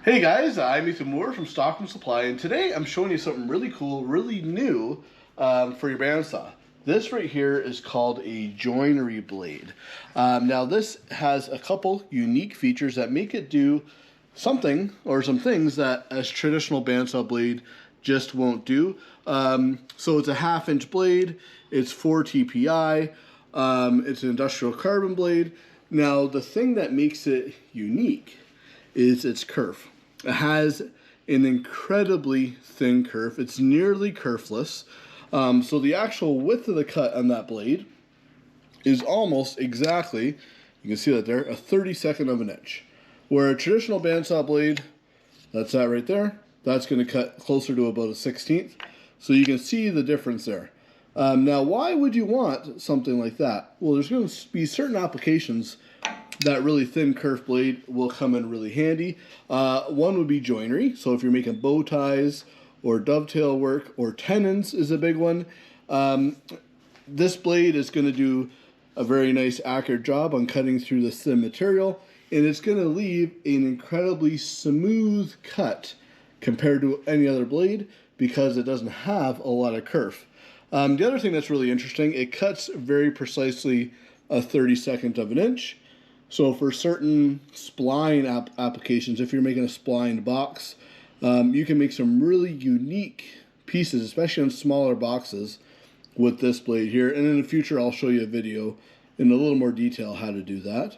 Hey guys, I'm Ethan Moore from Stockman Supply, and today I'm showing you something really cool, really new for your bandsaw. This right here is called a joinery blade. Now this has a couple unique features that make it do something or some things that a traditional bandsaw blade just won't do. So it's a 1/2 inch blade, it's 4 TPI, it's an industrial carbon blade. Now the thing that makes it unique is its kerf. It has an incredibly thin kerf. It's nearly kerfless. So the actual width of the cut on that blade is almost exactly, you can see that there, a 32nd of an inch. Where a traditional bandsaw blade, that's that right there, that's going to cut closer to about a 1/16. So you can see the difference there. Now why would you want something like that? Well, there's going to be certain applications that really thin kerf blade will come in really handy. One would be joinery. So if you're making bow ties or dovetail work, or tennons is a big one. This blade is going to do a very nice accurate job on cutting through the thin material, and it's going to leave an incredibly smooth cut compared to any other blade because it doesn't have a lot of kerf. The other thing that's really interesting, it cuts very precisely a 32nd of an inch. So for certain spline applications, if you're making a splined box, you can make some really unique pieces, especially on smaller boxes with this blade here. And in the future, I'll show you a video in a little more detail how to do that.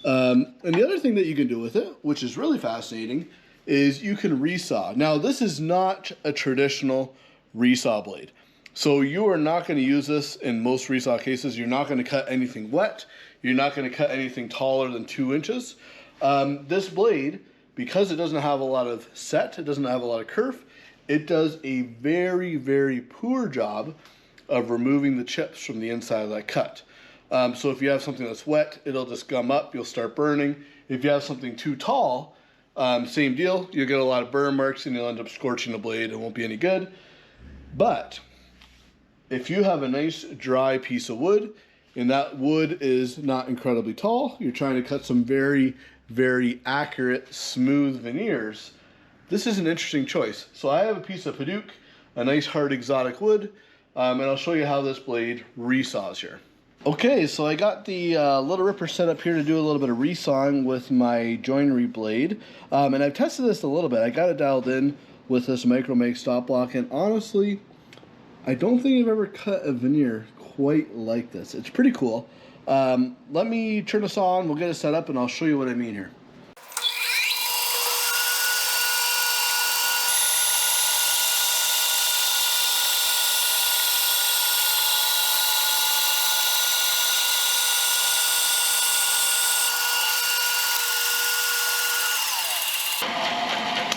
And the other thing that you can do with it, which is really fascinating, is you can resaw. Now, this is not a traditional resaw blade. So you are not going to use this in most resaw cases. You're not going to cut anything wet. You're not going to cut anything taller than 2 inches. This blade, because it doesn't have a lot of set, it doesn't have a lot of kerf, it does a very, very poor job of removing the chips from the inside of that cut. So if you have something that's wet, it'll just gum up, you'll start burning. If you have something too tall, same deal, you'll get a lot of burn marks and you'll end up scorching the blade. It won't be any good. But if you have a nice dry piece of wood, and that wood is not incredibly tall, you're trying to cut some very, very accurate, smooth veneers, this is an interesting choice. So I have a piece of Paduke, a nice hard exotic wood, and I'll show you how this blade resaws here. Okay, so I got the little ripper set up here to do a little bit of resawing with my joinery blade, and I've tested this a little bit. I got it dialed in with this Micro Make stop block, and honestly, I don't think I've ever cut a veneer quite like this. It's pretty cool. Let me turn this on, we'll get it set up, and I'll show you what I mean here.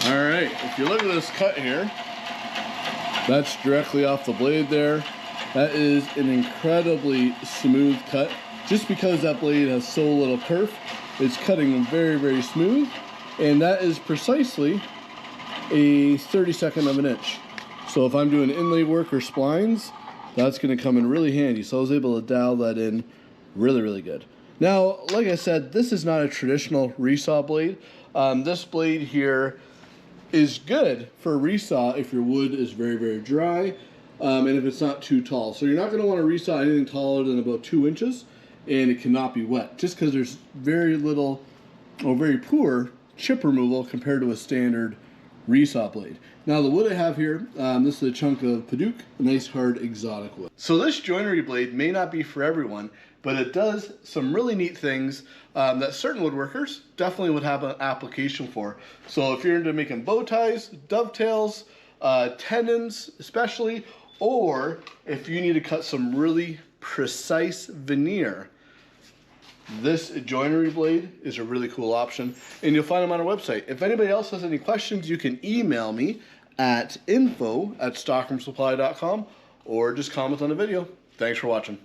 Alright, if you look at this cut here, that's directly off the blade there. That is an incredibly smooth cut. Just because that blade has so little kerf, it's cutting very, very smooth. And that is precisely a 32nd of an inch. So if I'm doing inlay work or splines, that's going to come in really handy. So I was able to dial that in really, really good. Now, like I said, this is not a traditional resaw blade. This blade here is good for a resaw if your wood is very, very dry. And if it's not too tall. So you're not going to want to resaw anything taller than about 2 inches, and it cannot be wet, just because there's very little or very poor chip removal compared to a standard resaw blade. Now the wood I have here, this is a chunk of Paduke, a nice hard exotic wood. So this joinery blade may not be for everyone, but it does some really neat things that certain woodworkers definitely would have an application for. So if you're into making bow ties, dovetails, tennons especially, or if you need to cut some really precise veneer, this joinery blade is a really cool option, and you'll find them on our website. If anybody else has any questions, you can email me at info@stockroomsupply.com or just comment on the video. Thanks for watching.